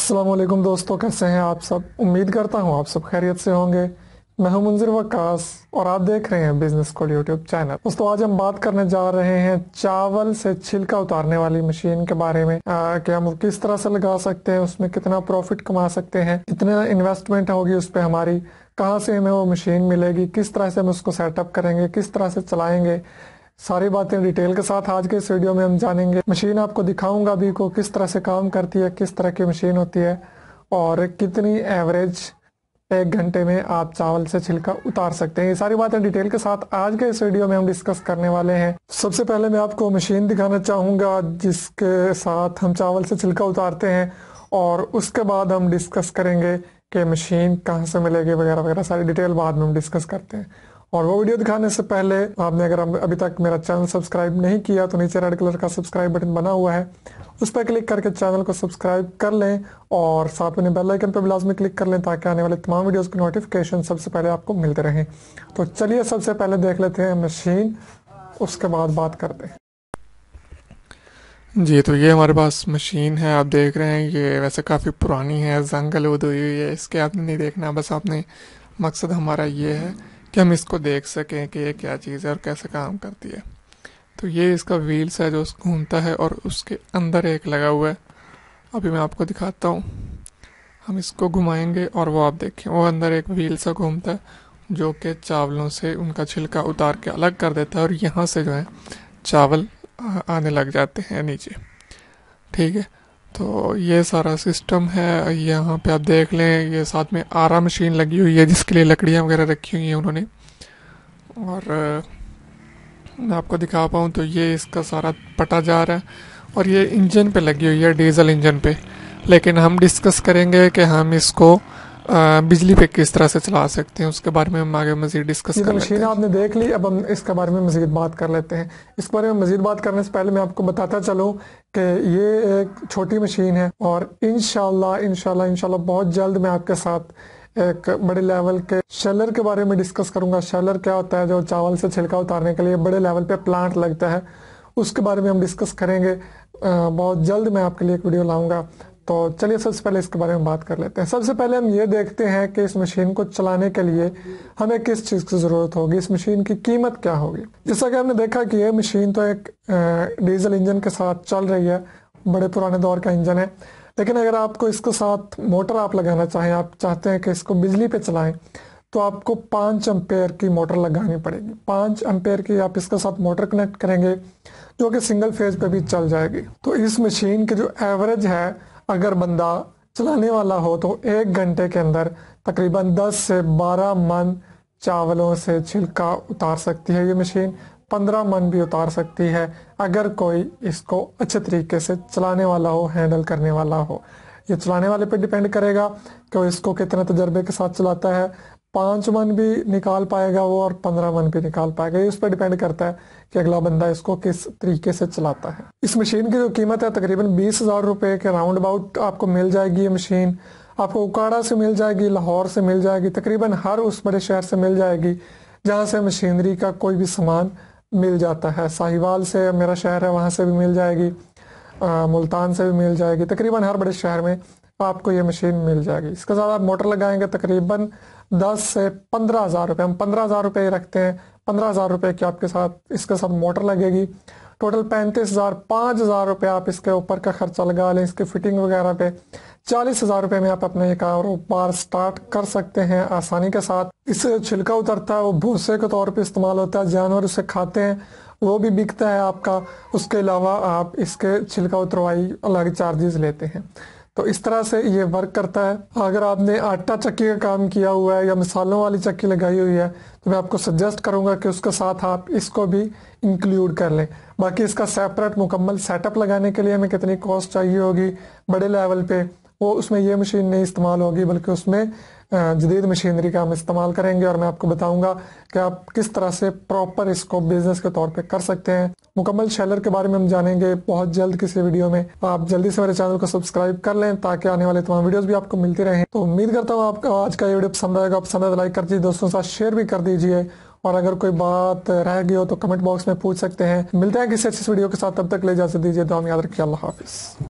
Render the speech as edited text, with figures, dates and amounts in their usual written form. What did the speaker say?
अस्सलाम वालेकुम दोस्तों, कैसे हैं आप सब। उम्मीद करता हूं आप सब खैरियत से होंगे। मैं हूं मुंजिर वक्कास और आप देख रहे हैं बिजनेस कोड यूट्यूब चैनल। दोस्तों आज हम बात करने जा रहे हैं चावल से छिलका उतारने वाली मशीन के बारे में कि हम किस तरह से लगा सकते हैं, उसमें कितना प्रॉफिट कमा सकते हैं, कितने इन्वेस्टमेंट होगी उस पर हमारी, कहाँ से हमें वो मशीन मिलेगी, किस तरह से हम उसको सेटअप करेंगे, किस तरह से चलाएंगे। सारी बातें डिटेल के साथ आज के इस वीडियो में हम जानेंगे। मशीन आपको दिखाऊंगा भी को किस तरह से काम करती है, किस तरह की मशीन होती है और कितनी एवरेज एक घंटे में आप चावल से छिलका उतार सकते हैं। ये सारी बातें डिटेल के साथ आज के इस वीडियो में हम डिस्कस करने वाले हैं। सबसे पहले मैं आपको मशीन दिखाना चाहूंगा जिसके साथ हम चावल से छिलका उतारते हैं और उसके बाद हम डिस्कस करेंगे कि मशीन कहाँ से मिलेगी वगैरह वगैरह, सारी डिटेल बाद में हम डिस्कस करते हैं। और वो वीडियो दिखाने से पहले आपने अगर अभी तक मेरा चैनल सब्सक्राइब नहीं किया तो नीचे रेड कलर का सब्सक्राइब बटन बना हुआ है, उस पर क्लिक करके चैनल को सब्सक्राइब कर लें और साथ में बेल आइकन पर भी लाजमी क्लिक कर लें ताकि आने वाले तमाम वीडियोस की नोटिफिकेशन सबसे पहले आपको मिलते रहें। तो चलिए सबसे पहले देख लेते हैं मशीन, उसके बाद बात करते हैं। जी, तो ये हमारे पास मशीन है, आप देख रहे हैं। ये वैसे काफ़ी पुरानी है, जंग आलूद हुई हुई है, इसके आपने नहीं देखना, बस आपने मकसद हमारा ये है कि हम इसको देख सकें कि ये क्या चीज़ है और कैसे काम करती है। तो ये इसका व्हील्स है जो घूमता है और उसके अंदर एक लगा हुआ है, अभी मैं आपको दिखाता हूँ। हम इसको घुमाएंगे और वो आप देखें, वो अंदर एक व्हील सा घूमता है जो कि चावलों से उनका छिलका उतार के अलग कर देता है और यहाँ से जो है चावल आने लग जाते हैं नीचे। ठीक है, तो ये सारा सिस्टम है। यहाँ पे आप देख लें, ये साथ में आरा मशीन लगी हुई है जिसके लिए लकड़ियाँ वगैरह रखी हुई हैं उन्होंने। और मैं आपको दिखा पाऊँ तो ये इसका सारा पटा जा रहा है और ये इंजन पे लगी हुई है, डीजल इंजन पे। लेकिन हम डिस्कस करेंगे कि हम इसको बिजली पे किस तरह से चला सकते हैं, उसके बारे में हम आगे मजीद डिस्कस कर लेते मशीन हैं। आपने देख ली, अब हम इसके बारे में मजीद बात कर लेते हैं। इस बारे में मजीद बात करने से पहले मैं आपको बताता चलूँ कि ये एक छोटी मशीन है और इंशाल्लाह बहुत जल्द मैं आपके साथ एक बड़े लेवल के शेलर के बारे में डिस्कस करूंगा। शेलर क्या होता है, जो चावल से छिलका उतारने के लिए बड़े लेवल पे प्लांट लगता है, उसके बारे में हम डिस्कस करेंगे। बहुत जल्द मैं आपके लिए एक वीडियो लाऊंगा। तो चलिए सबसे पहले इसके बारे में बात कर लेते हैं। सबसे पहले हम ये देखते हैं कि इस मशीन को चलाने के लिए हमें किस चीज़ की ज़रूरत होगी, इस मशीन की कीमत क्या होगी। जैसा कि हमने देखा कि ये मशीन तो एक डीजल इंजन के साथ चल रही है, बड़े पुराने दौर का इंजन है। लेकिन अगर आपको इसके साथ मोटर आप लगाना चाहें, आप चाहते हैं कि इसको बिजली पे चलाएं, तो आपको 5 एम्पेयर की मोटर लगानी पड़ेगी। 5 एम्पेयर की आप इसके साथ मोटर कनेक्ट करेंगे जो कि सिंगल फेज पे भी चल जाएगी। तो इस मशीन की जो एवरेज है, अगर बंदा चलाने वाला हो तो एक घंटे के अंदर तकरीबन 10 से 12 मन चावलों से छिलका उतार सकती है। ये मशीन 15 मन भी उतार सकती है अगर कोई इसको अच्छे तरीके से चलाने वाला हो, हैंडल करने वाला हो। ये चलाने वाले पे डिपेंड करेगा कि वो इसको कितने तजर्बे के साथ चलाता है। 5 मन भी निकाल पाएगा वो और 15 मन भी निकाल पाएगा। ये उस पर डिपेंड करता है कि अगला बंदा इसको किस तरीके से चलाता है। इस मशीन की जो कीमत है तकरीबन 20,000 रुपये के राउंड अबाउट आपको मिल जाएगी। ये मशीन आपको उकाड़ा से मिल जाएगी, लाहौर से मिल जाएगी, तकरीबन हर उस बड़े शहर से मिल जाएगी जहाँ से मशीनरी का कोई भी सामान मिल जाता है। साहिवाल से मेरा शहर है, वहाँ से भी मिल जाएगी, मुल्तान से भी मिल जाएगी, तकरीबन हर बड़े शहर में आपको ये मशीन मिल जाएगी। इसके साथ आप मोटर लगाएंगे तकरीबन 10 से 15,000 रुपये, हम 15,000 रुपये रखते हैं। 15,000 रुपये की आपके साथ इसके साथ मोटर लगेगी। टोटल 35,000, 5,000 रुपये आप इसके ऊपर का खर्चा लगा लें इसके फिटिंग वगैरह पे। 40,000 रुपये में आप अपना ये कारोबार स्टार्ट कर सकते हैं आसानी के साथ। इससे छिलका उतरता है वो भूसे के तौर पे इस्तेमाल होता है, जानवर उसे खाते हैं, वो भी बिकता है आपका। उसके अलावा आप इसके छिलका उतरवाई अलग चार्जेस लेते हैं। तो इस तरह से ये वर्क करता है। अगर आपने आटा चक्की का काम किया हुआ है या मसालों वाली चक्की लगाई हुई है तो मैं आपको सजेस्ट करूंगा कि उसके साथ आप इसको भी इंक्लूड कर लें। बाकी इसका सेपरेट मुकम्मल सेटअप लगाने के लिए हमें कितनी कॉस्ट चाहिए होगी बड़े लेवल पे, वो उसमें ये मशीन नहीं इस्तेमाल होगी, बल्कि उसमें जदीद मशीनरी का हम इस्तेमाल करेंगे और मैं आपको बताऊंगा कि आप किस तरह से प्रॉपर इसको बिजनेस के तौर पे कर सकते हैं। मुकम्मल शेलर के बारे में हम जानेंगे बहुत जल्द किसी वीडियो में। आप जल्दी से मेरे चैनल को सब्सक्राइब कर लें ताकि आने वाले तमाम वीडियोस भी आपको मिलती रहें। तो उम्मीद करता हूँ आपका आज का ये वीडियो पसंद आएगा। पसंद आए तो लाइक कर दीजिए, दोस्तों के साथ शेयर भी कर दीजिए और अगर कोई बात रह गई हो तो कमेंट बॉक्स में पूछ सकते हैं। मिलते हैं किसी अच्छी वीडियो के साथ, तब तक ले इजाजत दीजिए, दुआ में याद रखिए। अल्लाह हाफिज।